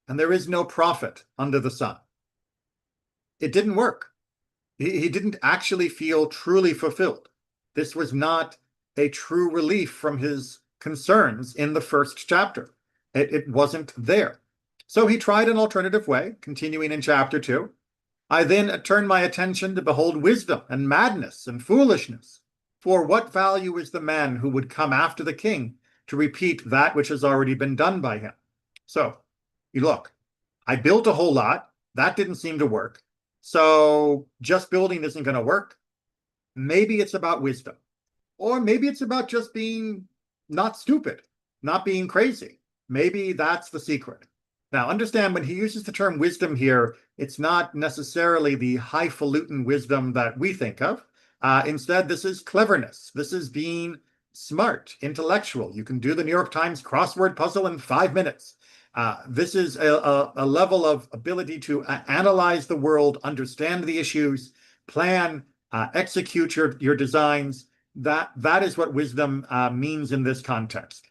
and there is no profit under the sun. It didn't work. He didn't actually feel truly fulfilled. This was not a true relief from his concerns in the first chapter. It wasn't there. So he tried an alternative way, continuing in chapter 2. I then turned my attention to behold wisdom and madness and foolishness. For what value is the man who would come after the king to repeat that which has already been done by him? So, you look, I built a whole lot. That didn't seem to work. So just building isn't going to work. Maybe it's about wisdom. Or maybe it's about just being not stupid, not being crazy. Maybe that's the secret. Now, understand when he uses the term wisdom here, it's not necessarily the highfalutin wisdom that we think of. Instead, this is cleverness. This is being smart, intellectual. You can do the New York Times crossword puzzle in 5 minutes. This is a level of ability to analyze the world, understand the issues, plan, execute your designs. That is what wisdom means in this context.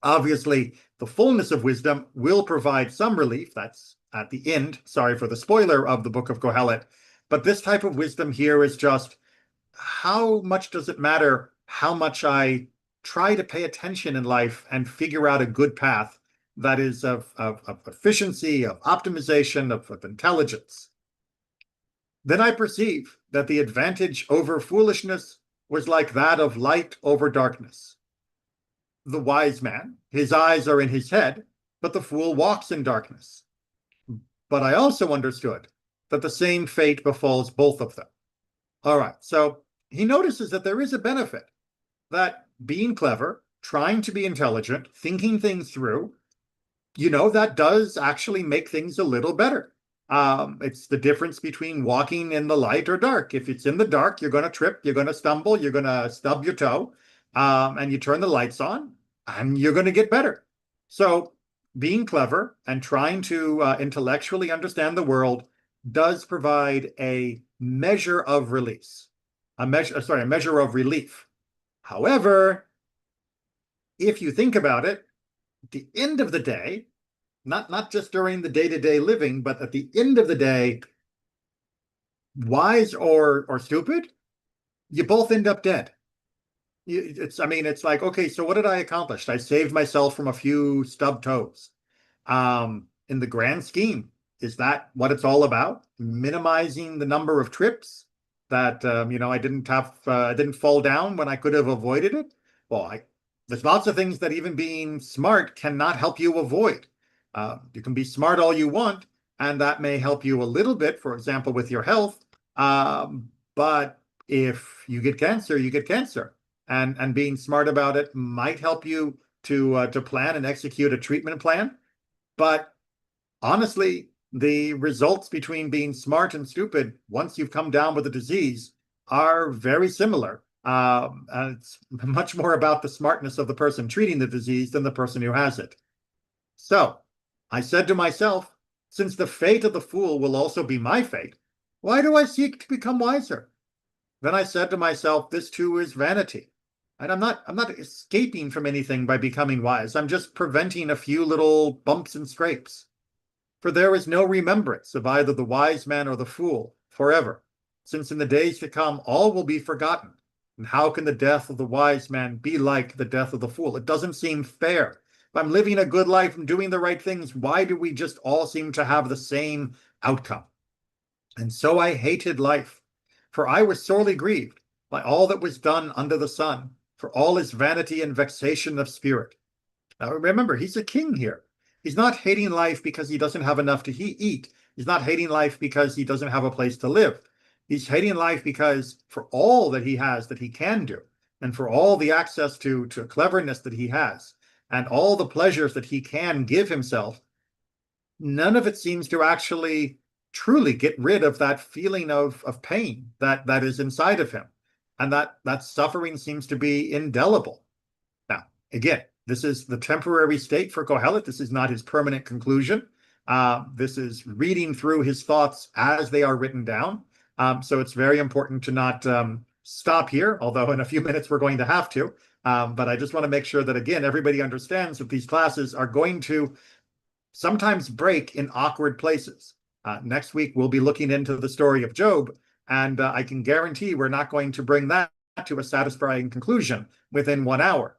Obviously, the fullness of wisdom will provide some relief. That's at the end. Sorry for the spoiler of the Book of Kohelet. But this type of wisdom here is just, how much does it matter how much I try to pay attention in life and figure out a good path that is of efficiency, of optimization, of intelligence? Then I perceive that the advantage over foolishness was like that of light over darkness. The wise man, his eyes are in his head, but the fool walks in darkness. But I also understood that the same fate befalls both of them. All right, so he notices that there is a benefit, that being clever, trying to be intelligent, thinking things through, that does actually make things a little better. It's the difference between walking in the light or dark. If it's in the dark, you're going to trip, you're going to stumble, you're going to stub your toe, and you turn the lights on, and you're going to get better. So being clever and trying to intellectually understand the world does provide a measure of release, a measure of relief. However, if you think about it, at the end of the day, not just during the day-to-day living, but at the end of the day, wise or stupid, you both end up dead. It's like, okay, so what did I accomplish? I saved myself from a few stubbed toes. In the grand scheme, is that what it's all about? Minimizing the number of trips that, I didn't fall down when I could have avoided it? Well, there's lots of things that even being smart cannot help you avoid. You can be smart all you want, and that may help you a little bit, for example, with your health. But if you get cancer, you get cancer. And being smart about it might help you to plan and execute a treatment plan. But honestly, the results between being smart and stupid, once you've come down with a disease, are very similar. And it's much more about the smartness of the person treating the disease than the person who has it. So I said to myself, since the fate of the fool will also be my fate, why do I seek to become wiser? Then I said to myself, this too is vanity. And I'm not escaping from anything by becoming wise. I'm just preventing a few little bumps and scrapes. For there is no remembrance of either the wise man or the fool forever, since in the days to come all will be forgotten. And how can the death of the wise man be like the death of the fool? It doesn't seem fair. If I'm living a good life and doing the right things, why do we just all seem to have the same outcome? And so I hated life, for I was sorely grieved by all that was done under the sun, for all his vanity and vexation of spirit. Now remember, he's a king here. He's not hating life because he doesn't have enough to eat. He's not hating life because he doesn't have a place to live. He's hating life because for all that he has that he can do, and for all the access to cleverness that he has, and all the pleasures that he can give himself, none of it seems to actually truly get rid of that feeling of pain that is inside of him. And that suffering seems to be indelible. Now, again, this is the temporary state for Kohelet. This is not his permanent conclusion. This is reading through his thoughts as they are written down. So it's very important to not stop here, although in a few minutes we're going to have to. But I just want to make sure that, again, everybody understands that these classes are going to sometimes break in awkward places. Next week, we'll be looking into the story of Job, and I can guarantee we're not going to bring that to a satisfying conclusion within 1 hour.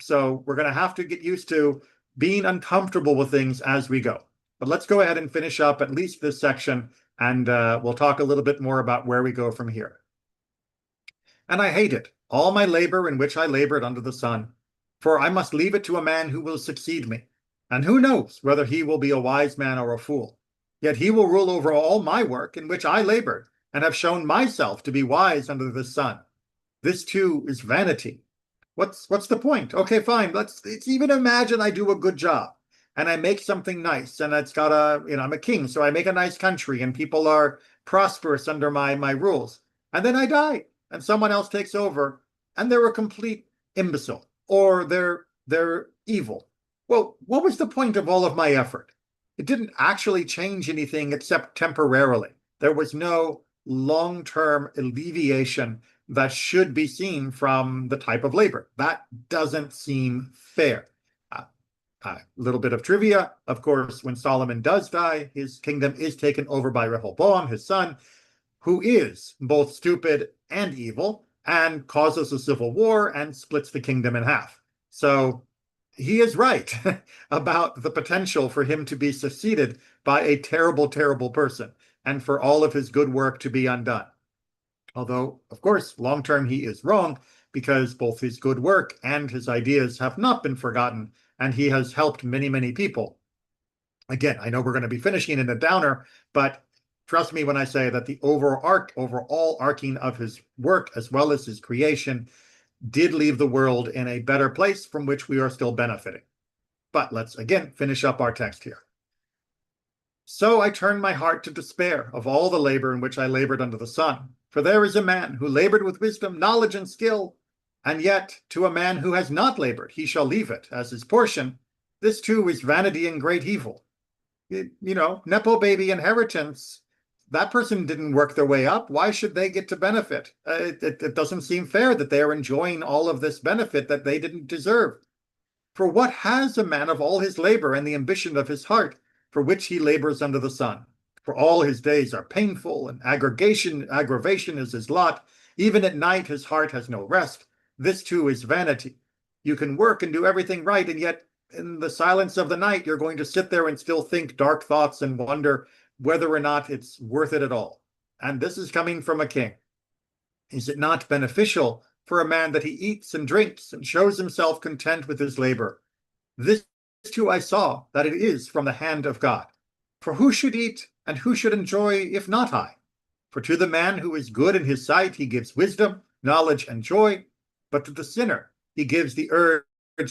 So we're going to have to get used to being uncomfortable with things as we go. But let's go ahead and finish up at least this section, and we'll talk a little bit more about where we go from here. And I hate it, all my labor in which I labored under the sun, for I must leave it to a man who will succeed me. And who knows whether he will be a wise man or a fool? Yet he will rule over all my work in which I labored, and have shown myself to be wise under the sun. This too is vanity. What's the point? Okay, fine. Let's even imagine I do a good job and I make something nice, and it's got I'm a king, so I make a nice country and people are prosperous under my rules. And then I die and someone else takes over and they're a complete imbecile, or they're evil. Well, what was the point of all of my effort? It didn't actually change anything except temporarily. There was no long-term alleviation that should be seen from the type of labor. That doesn't seem fair. A little bit of trivia. Of course, when Solomon does die, his kingdom is taken over by Rehoboam, his son, who is both stupid and evil, and causes a civil war and splits the kingdom in half. So he is right about the potential for him to be succeeded by a terrible, terrible person, and for all of his good work to be undone. Although, of course, long-term he is wrong, because both his good work and his ideas have not been forgotten, and he has helped many, many people. Again, I know we're going to be finishing in a downer, but trust me when I say that the overall arcing of his work, as well as his creation, did leave the world in a better place from which we are still benefiting. But let's again finish up our text here. So I turned my heart to despair of all the labor in which I labored under the sun. For there is a man who labored with wisdom, knowledge, and skill, and yet to a man who has not labored, he shall leave it as his portion. This too is vanity and great evil. Nepo baby inheritance, that person didn't work their way up. Why should they get to benefit? It doesn't seem fair that they are enjoying all of this benefit that they didn't deserve. For what has a man of all his labor and the ambition of his heart, for which he labors under the sun? For all his days are painful, and aggravation is his lot. Even at night his heart has no rest. This too is vanity. You can work and do everything right, and yet in the silence of the night you're going to sit there and still think dark thoughts and wonder whether or not it's worth it at all. And this is coming from a king. Is it not beneficial for a man that he eats and drinks and shows himself content with his labor? This too I saw, that it is from the hand of God. For who should eat and who should enjoy if not I? For to the man who is good in his sight he gives wisdom, knowledge, and joy, but to the sinner he gives the urge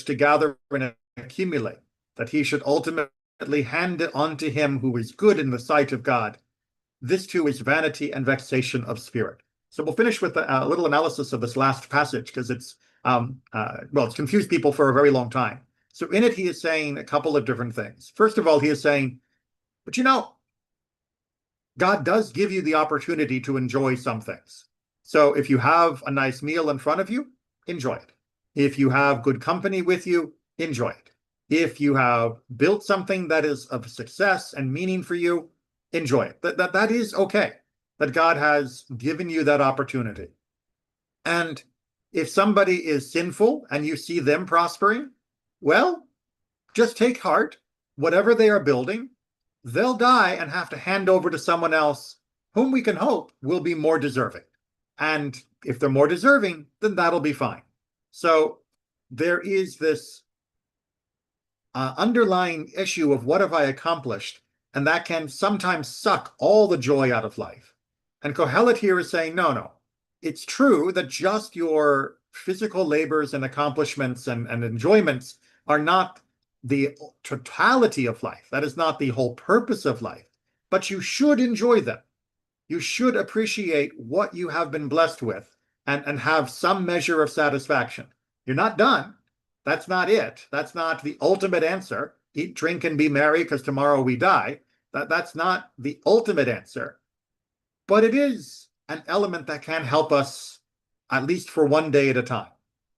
to gather and accumulate, that he should ultimately hand it on to him who is good in the sight of God. This too is vanity and vexation of spirit. So we'll finish with a little analysis of this last passage, because it's confused people for a very long time. So in it, he is saying a couple of different things. First of all, he is saying, but God does give you the opportunity to enjoy some things. So if you have a nice meal in front of you, enjoy it. If you have good company with you, enjoy it. If you have built something that is of success and meaning for you, enjoy it. That is okay, that God has given you that opportunity. And if somebody is sinful and you see them prospering, well, just take heart. Whatever they are building, they'll die and have to hand over to someone else whom we can hope will be more deserving. And if they're more deserving, then that'll be fine. So there is this underlying issue of what have I accomplished, and that can sometimes suck all the joy out of life. And Kohelet here is saying, no, it's true that just your physical labors and accomplishments and enjoyments are not the totality of life. That is not the whole purpose of life, but you should enjoy them. You should appreciate what you have been blessed with and have some measure of satisfaction. You're not done. That's not it. That's not the ultimate answer. Eat, drink, and be merry because tomorrow we die. That's not the ultimate answer. but it is an element that can help us, at least for one day at a time,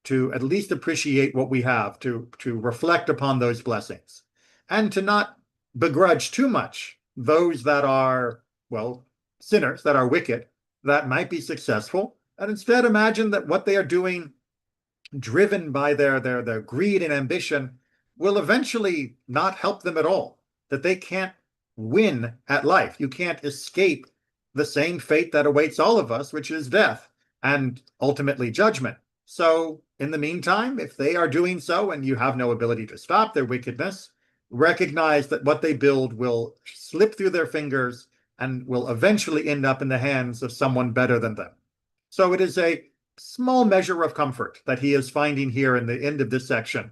to at least appreciate what we have, to reflect upon those blessings, and to not begrudge too much those that are, well, sinners, that are wicked, that might be successful, and instead imagine that what they are doing, driven by their greed and ambition, will eventually not help them at all, that they can't win at life. You can't escape the same fate that awaits all of us, which is death and ultimately judgment. So in the meantime, if they are doing so and you have no ability to stop their wickedness, recognize that what they build will slip through their fingers and will eventually end up in the hands of someone better than them. So it is a small measure of comfort that he is finding here in the end of this section,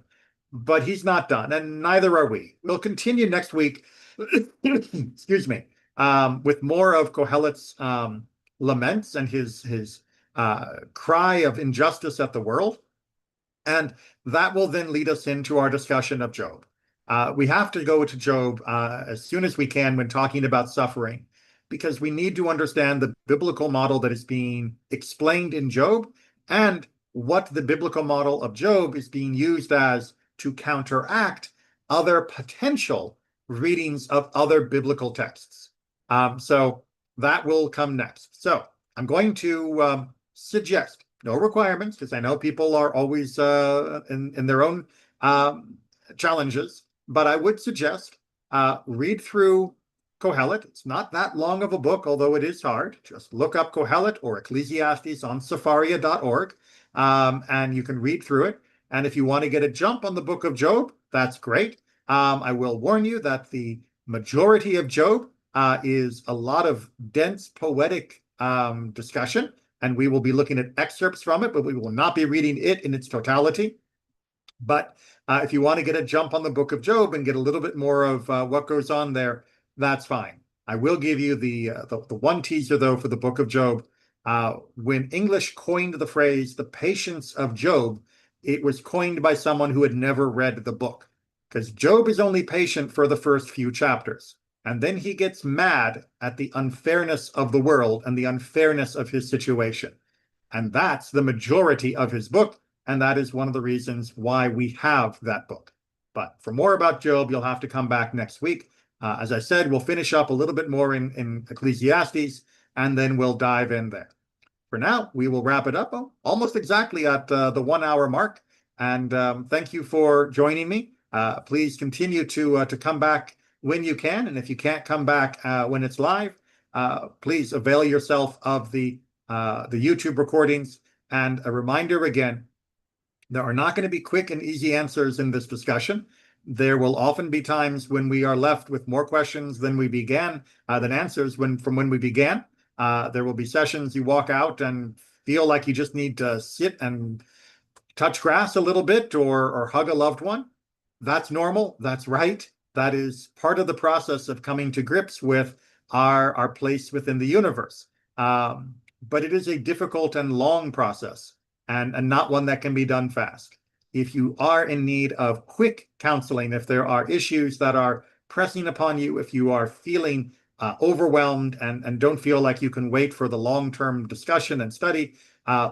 but he's not done, and neither are we. We'll continue next week, excuse me, with more of Kohelet's laments and his cry of injustice at the world. And that will then lead us into our discussion of Job. We have to go to Job as soon as we can when talking about suffering, because we need to understand the biblical model that is being explained in Job and what the biblical model of Job is being used as to counteract other potential readings of other biblical texts. So that will come next. So I'm going to suggest, no requirements, because I know people are always in their own challenges, but I would suggest read through Kohelet. It's not that long of a book, although it is hard. Just look up Kohelet or Ecclesiastes on Sefaria.org, and you can read through it. And if you want to get a jump on the book of Job, that's great. I will warn you that the majority of Job is a lot of dense poetic discussion, and we will be looking at excerpts from it, but we will not be reading it in its totality. But if you want to get a jump on the book of Job and get a little bit more of what goes on there, that's fine. I will give you the one teaser, though, for the book of Job. When English coined the phrase, the patience of Job, it was coined by someone who had never read the book, because Job is only patient for the first few chapters. And then he gets mad at the unfairness of the world and the unfairness of his situation. And that's the majority of his book. And that is one of the reasons why we have that book. But for more about Job, you'll have to come back next week. As I said, we'll finish up a little bit more in Ecclesiastes, and then we'll dive in there. For now, we will wrap it up almost exactly at the 1 hour mark. And thank you for joining me. Please continue to come back when you can. And if you can't come back when it's live, please avail yourself of the YouTube recordings. And a reminder again, there are not going to be quick and easy answers in this discussion. There will often be times when we are left with more questions than we began, than answers from when we began. There will be sessions you walk out and feel like you just need to sit and touch grass a little bit or hug a loved one. That's normal. That's right. That is part of the process of coming to grips with our place within the universe. But it is a difficult and long process, and not one that can be done fast. If you are in need of quick counseling, if there are issues that are pressing upon you, if you are feeling overwhelmed and don't feel like you can wait for the long-term discussion and study,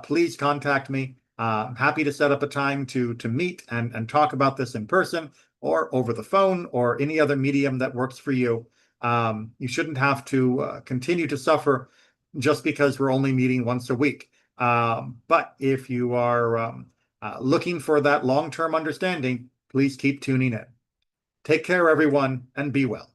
please contact me. I'm happy to set up a time to meet and talk about this in person or over the phone or any other medium that works for you. You shouldn't have to continue to suffer just because we're only meeting once a week. But if you are looking for that long-term understanding, please keep tuning in. Take care, everyone, and be well.